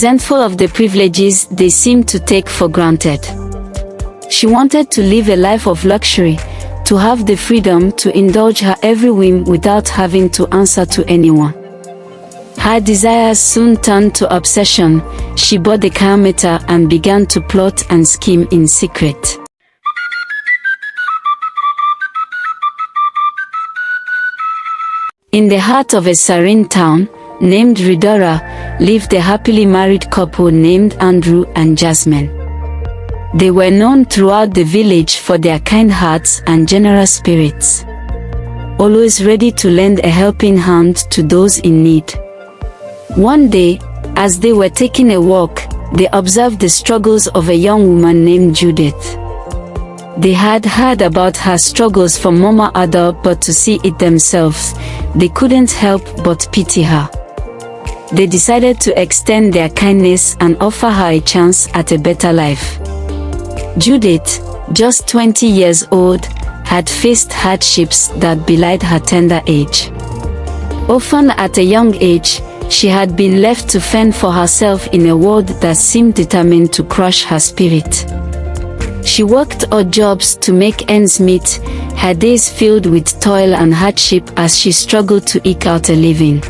resentful of the privileges they seemed to take for granted. She wanted to live a life of luxury, to have the freedom to indulge her every whim without having to answer to anyone. Her desires soon turned to obsession. She bought the calmeter and began to plot and scheme in secret. In the heart of a serene town, named Ridora, lived a happily married couple named Andrew and Jasmine. They were known throughout the village for their kind hearts and generous spirits, always ready to lend a helping hand to those in need. One day, as they were taking a walk, they observed the struggles of a young woman named Judith. They had heard about her struggles from Mama Ada, but to see it themselves, they couldn't help but pity her. They decided to extend their kindness and offer her a chance at a better life. Judith, just 20 years old, had faced hardships that belied her tender age. Often at a young age, she had been left to fend for herself in a world that seemed determined to crush her spirit. She worked odd jobs to make ends meet, her days filled with toil and hardship as she struggled to eke out a living.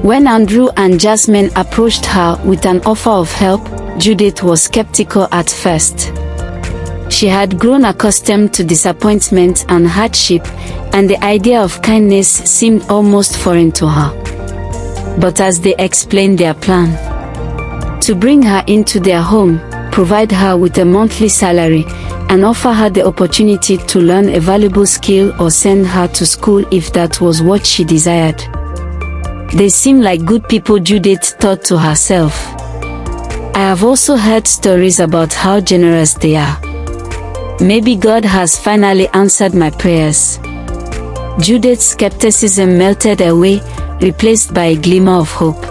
When Andrew and Jasmine approached her with an offer of help, Judith was skeptical at first. She had grown accustomed to disappointment and hardship, and the idea of kindness seemed almost foreign to her. But as they explained their plan to bring her into their home, provide her with a monthly salary, and offer her the opportunity to learn a valuable skill or send her to school if that was what she desired, they seemed like good people, Judith thought to herself. I have also heard stories about how generous they are. Maybe God has finally answered my prayers. Judith's skepticism melted away, replaced by a glimmer of hope.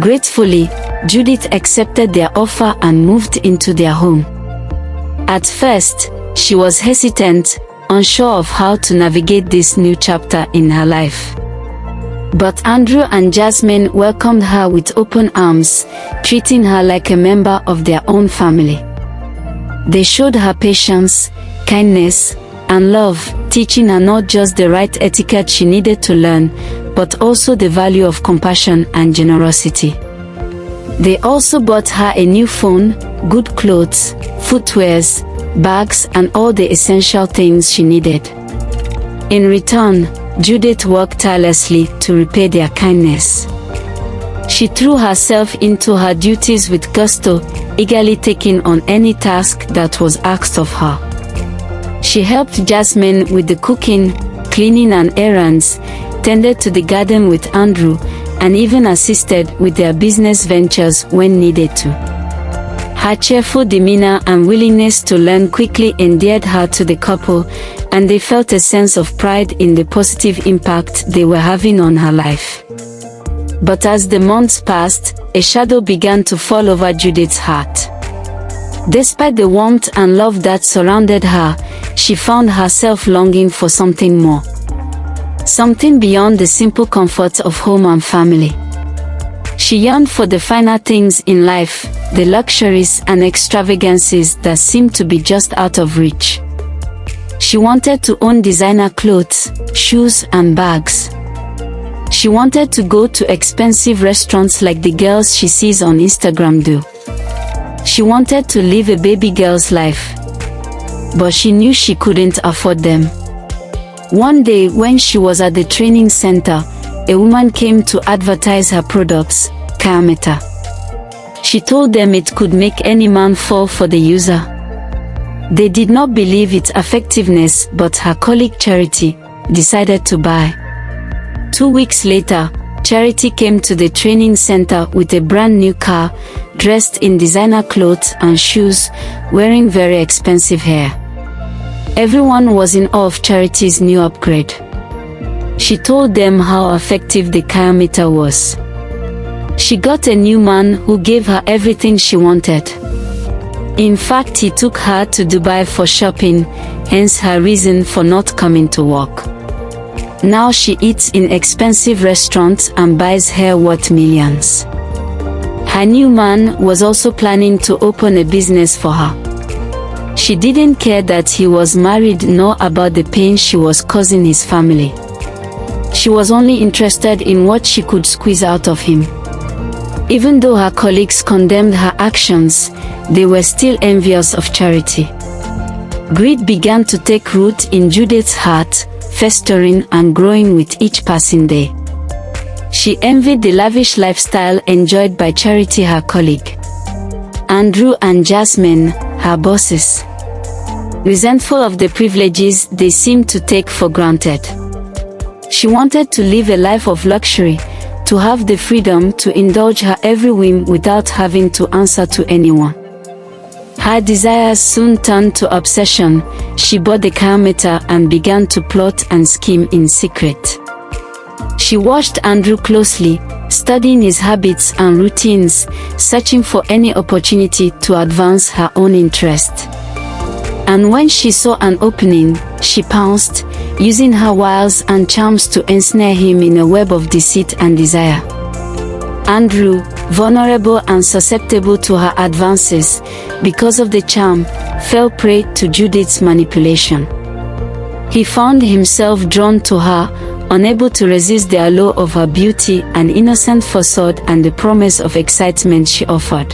Gratefully, Judith accepted their offer and moved into their home. At first, she was hesitant, unsure of how to navigate this new chapter in her life. But Andrew and Jasmine welcomed her with open arms, treating her like a member of their own family. They showed her patience, kindness, and love, teaching her not just the right etiquette she needed to learn, but also the value of compassion and generosity. They also bought her a new phone, good clothes, footwears, bags, and all the essential things she needed. In return, Judith worked tirelessly to repay their kindness. She threw herself into her duties with gusto, eagerly taking on any task that was asked of her. She helped Jasmine with the cooking, cleaning and errands, tended to the garden with Andrew, and even assisted with their business ventures when needed to. Her cheerful demeanor and willingness to learn quickly endeared her to the couple, and they felt a sense of pride in the positive impact they were having on her life. But as the months passed, a shadow began to fall over Judith's heart. Despite the warmth and love that surrounded her, she found herself longing for something more. Something beyond the simple comforts of home and family. She yearned for the finer things in life, the luxuries and extravagances that seemed to be just out of reach. She wanted to own designer clothes, shoes and bags. She wanted to go to expensive restaurants like the girls she sees on Instagram do. She wanted to live a baby girl's life. But she knew she couldn't afford them. One day when she was at the training center, a woman came to advertise her products, calmeter. She told them it could make any man fall for the user. They did not believe its effectiveness, but her colleague Charity decided to buy. 2 weeks later, Charity came to the training center with a brand new car, dressed in designer clothes and shoes, wearing very expensive hair. Everyone was in awe of Charity's new upgrade. She told them how effective the calmeter was. She got a new man who gave her everything she wanted. In fact, he took her to Dubai for shopping, hence her reason for not coming to work. Now she eats in expensive restaurants and buys hair worth millions. Her new man was also planning to open a business for her. She didn't care that he was married nor about the pain she was causing his family. She was only interested in what she could squeeze out of him. Even though her colleagues condemned her actions, they were still envious of Charity. Greed began to take root in Judith's heart, festering and growing with each passing day. She envied the lavish lifestyle enjoyed by Charity, her colleague. Andrew and Jasmine, her bosses. Resentful of the privileges they seemed to take for granted. She wanted to live a life of luxury, to have the freedom to indulge her every whim without having to answer to anyone. Her desires soon turned to obsession. She bought the calmeter and began to plot and scheme in secret. She watched Andrew closely, studying his habits and routines, searching for any opportunity to advance her own interest. And when she saw an opening, she pounced, using her wiles and charms to ensnare him in a web of deceit and desire. Andrew, vulnerable and susceptible to her advances, because of the charm, fell prey to Judith's manipulation. He found himself drawn to her, unable to resist the allure of her beauty and innocent facade and the promise of excitement she offered.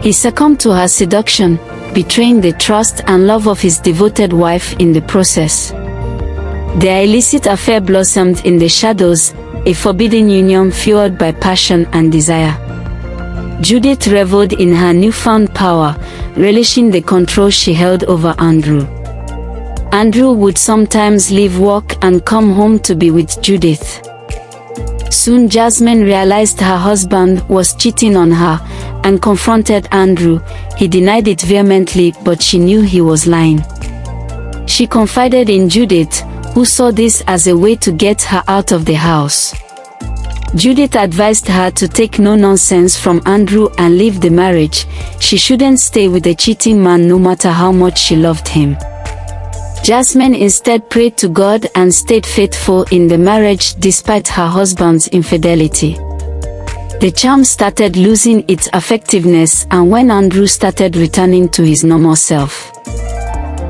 He succumbed to her seduction, betraying the trust and love of his devoted wife in the process. Their illicit affair blossomed in the shadows, a forbidden union fueled by passion and desire. Judith reveled in her newfound power, relishing the control she held over Andrew. Andrew would sometimes leave work and come home to be with Judith. Soon Jasmine realized her husband was cheating on her and confronted Andrew. He denied it vehemently, but she knew he was lying. She confided in Judith, who saw this as a way to get her out of the house. Judith advised her to take no nonsense from Andrew and leave the marriage. She shouldn't stay with a cheating man no matter how much she loved him. Jasmine instead prayed to God and stayed faithful in the marriage despite her husband's infidelity. The charm started losing its effectiveness, and when Andrew started returning to his normal self,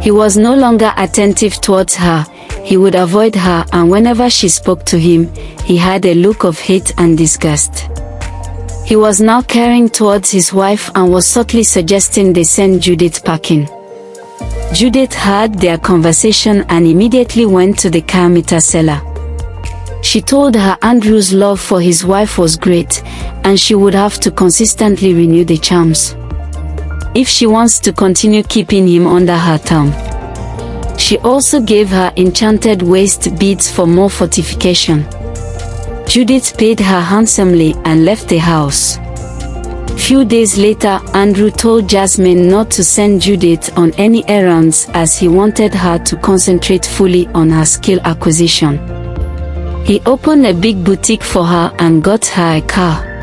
he was no longer attentive towards her. He would avoid her, and whenever she spoke to him, he had a look of hate and disgust. He was now caring towards his wife and was subtly suggesting they send Judith packing. Judith heard their conversation and immediately went to the calmeter seller. She told her Andrew's love for his wife was great, and she would have to consistently renew the charms if she wants to continue keeping him under her thumb. She also gave her enchanted waist beads for more fortification. Judith paid her handsomely and left the house. Few days later, Andrew told Jasmine not to send Judith on any errands as he wanted her to concentrate fully on her skill acquisition. He opened a big boutique for her and got her a car.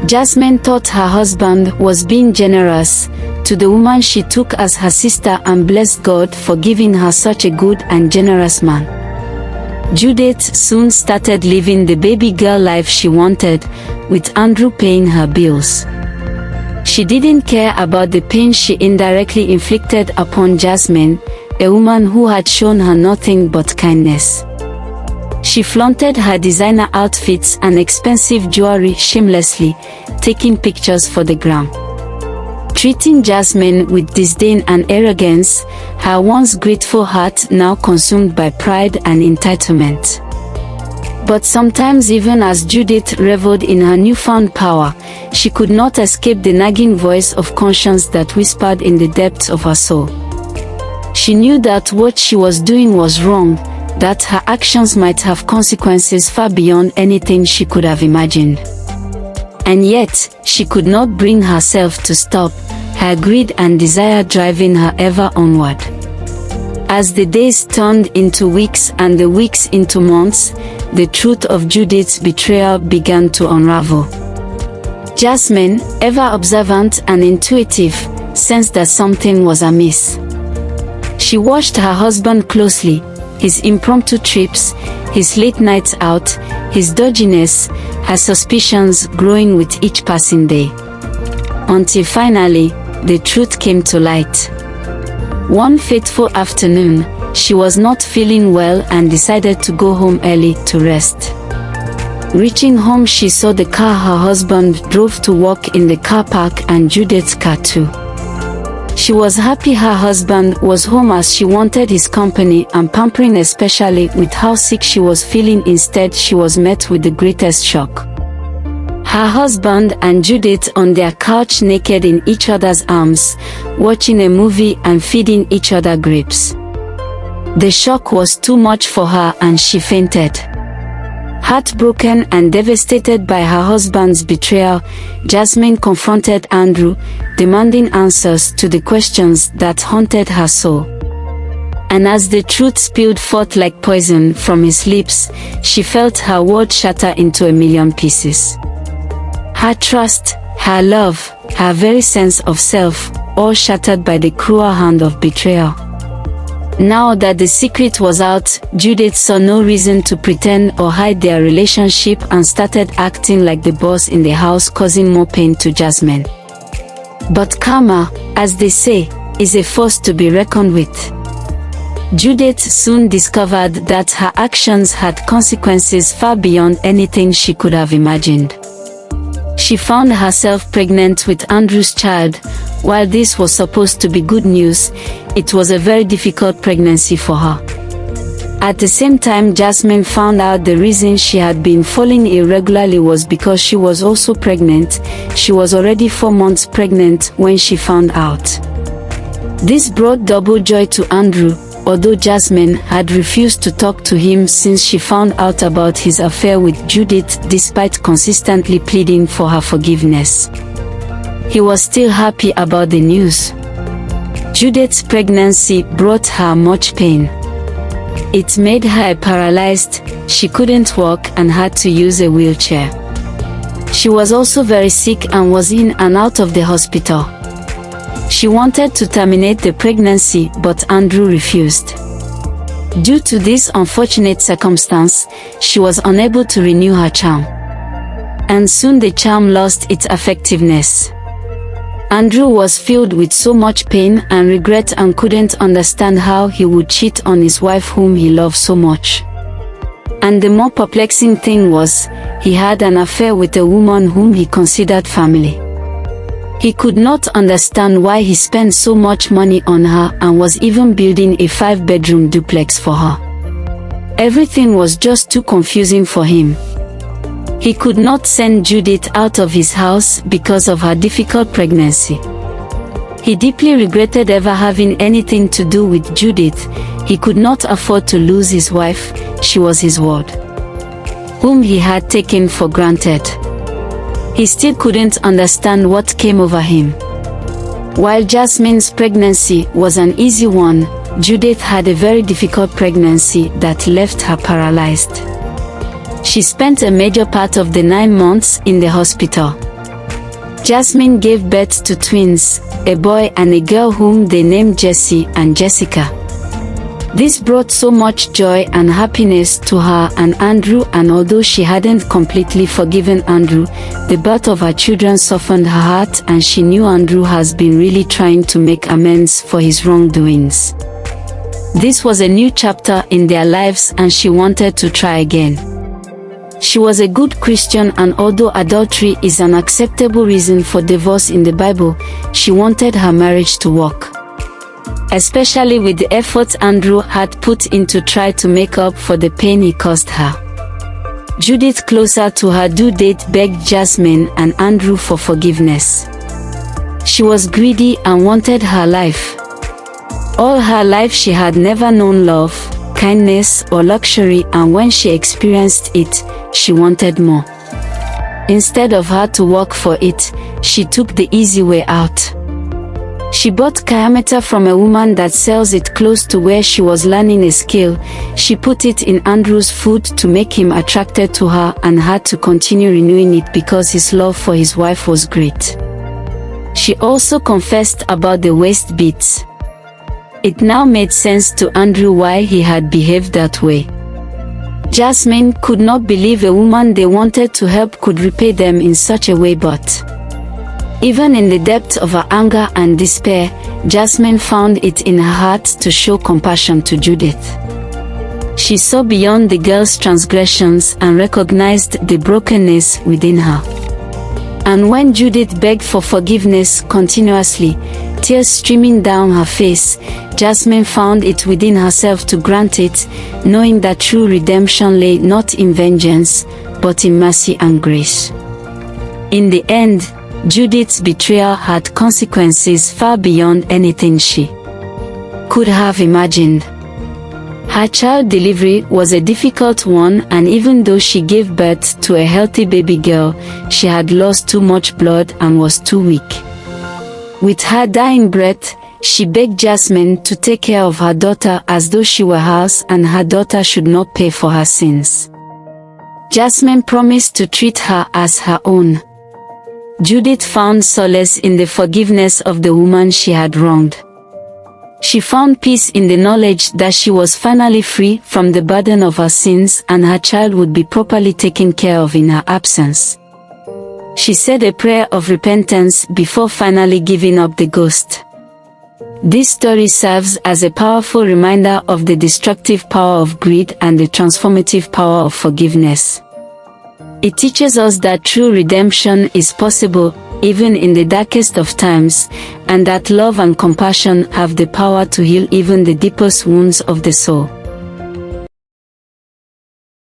Jasmine thought her husband was being generous to the woman she took as her sister and blessed God for giving her such a good and generous man. Judith soon started living the baby girl life she wanted, with Andrew paying her bills. She didn't care about the pain she indirectly inflicted upon Jasmine, a woman who had shown her nothing but kindness. She flaunted her designer outfits and expensive jewelry shamelessly, taking pictures for the gram. Treating Jasmine with disdain and arrogance, her once grateful heart now consumed by pride and entitlement. But sometimes, even as Judith reveled in her newfound power, she could not escape the nagging voice of conscience that whispered in the depths of her soul. She knew that what she was doing was wrong, that her actions might have consequences far beyond anything she could have imagined. And yet, she could not bring herself to stop, her greed and desire driving her ever onward. As the days turned into weeks and the weeks into months, the truth of Judith's betrayal began to unravel. Jasmine, ever observant and intuitive, sensed that something was amiss. She watched her husband closely, his impromptu trips, his late nights out, his dodginess, her suspicions growing with each passing day. Until finally, the truth came to light. One fateful afternoon, she was not feeling well and decided to go home early to rest. Reaching home, she saw the car her husband drove to work in the car park and Judith's car too. She was happy her husband was home as she wanted his company and pampering, especially with how sick she was feeling. Instead, she was met with the greatest shock. Her husband and Judith on their couch naked in each other's arms, watching a movie and feeding each other grapes. The shock was too much for her and she fainted. Heartbroken and devastated by her husband's betrayal, Jasmine confronted Andrew, demanding answers to the questions that haunted her soul. And as the truth spilled forth like poison from his lips, she felt her world shatter into a million pieces. Her trust, her love, her very sense of self, all shattered by the cruel hand of betrayal. Now that the secret was out, Judith saw no reason to pretend or hide their relationship and started acting like the boss in the house, causing more pain to Jasmine. But karma, as they say, is a force to be reckoned with. Judith soon discovered that her actions had consequences far beyond anything she could have imagined. She found herself pregnant with Andrew's child. While this was supposed to be good news, it was a very difficult pregnancy for her. At the same time, Jasmine found out the reason she had been falling irregularly was because she was also pregnant. She was already 4 months pregnant when she found out. This brought double joy to Andrew, although Jasmine had refused to talk to him since she found out about his affair with Judith despite consistently pleading for her forgiveness. He was still happy about the news. Judith's pregnancy brought her much pain. It made her paralyzed, she couldn't walk and had to use a wheelchair. She was also very sick and was in and out of the hospital. She wanted to terminate the pregnancy, but Andrew refused. Due to this unfortunate circumstance, she was unable to renew her charm. And soon the charm lost its effectiveness. Andrew was filled with so much pain and regret and couldn't understand how he would cheat on his wife whom he loved so much. And the more perplexing thing was, he had an affair with a woman whom he considered family. He could not understand why he spent so much money on her and was even building a 5-bedroom duplex for her. Everything was just too confusing for him. He could not send Judith out of his house because of her difficult pregnancy. He deeply regretted ever having anything to do with Judith. He could not afford to lose his wife. She was his world, whom he had taken for granted. He still couldn't understand what came over him. While Jasmine's pregnancy was an easy one, Judith had a very difficult pregnancy that left her paralyzed. She spent a major part of the 9 months in the hospital. Jasmine gave birth to twins, a boy and a girl whom they named Jessie and Jessica. This brought so much joy and happiness to her and Andrew, and although she hadn't completely forgiven Andrew, the birth of her children softened her heart and she knew Andrew has been really trying to make amends for his wrongdoings. This was a new chapter in their lives and she wanted to try again. She was a good Christian, and although adultery is an acceptable reason for divorce in the Bible, she wanted her marriage to work. Especially with the efforts Andrew had put in to try to make up for the pain he caused her. Judith, closer to her due date, begged Jasmine and Andrew for forgiveness. She was greedy and wanted her life. All her life she had never known love, kindness or luxury, and when she experienced it, she wanted more. Instead of her to work for it, she took the easy way out. She bought Kiameter from a woman that sells it close to where she was learning a skill. She put it in Andrew's food to make him attracted to her and had to continue renewing it because his love for his wife was great. She also confessed about the waist beads. It now made sense to Andrew why he had behaved that way. Jasmine could not believe a woman they wanted to help could repay them in such a way, but even in the depth of her anger and despair, Jasmine found it in her heart to show compassion to Judith. She saw beyond the girl's transgressions and recognized the brokenness within her. And when Judith begged for forgiveness continuously, tears streaming down her face, Jasmine found it within herself to grant it, knowing that true redemption lay not in vengeance, but in mercy and grace. In the end, Judith's betrayal had consequences far beyond anything she could have imagined. Her child delivery was a difficult one, and even though she gave birth to a healthy baby girl, she had lost too much blood and was too weak. With her dying breath, she begged Jasmine to take care of her daughter as though she were hers and her daughter should not pay for her sins. Jasmine promised to treat her as her own. Judith found solace in the forgiveness of the woman she had wronged. She found peace in the knowledge that she was finally free from the burden of her sins and her child would be properly taken care of in her absence. She said a prayer of repentance before finally giving up the ghost. This story serves as a powerful reminder of the destructive power of greed and the transformative power of forgiveness. It teaches us that true redemption is possible, even in the darkest of times, and that love and compassion have the power to heal even the deepest wounds of the soul.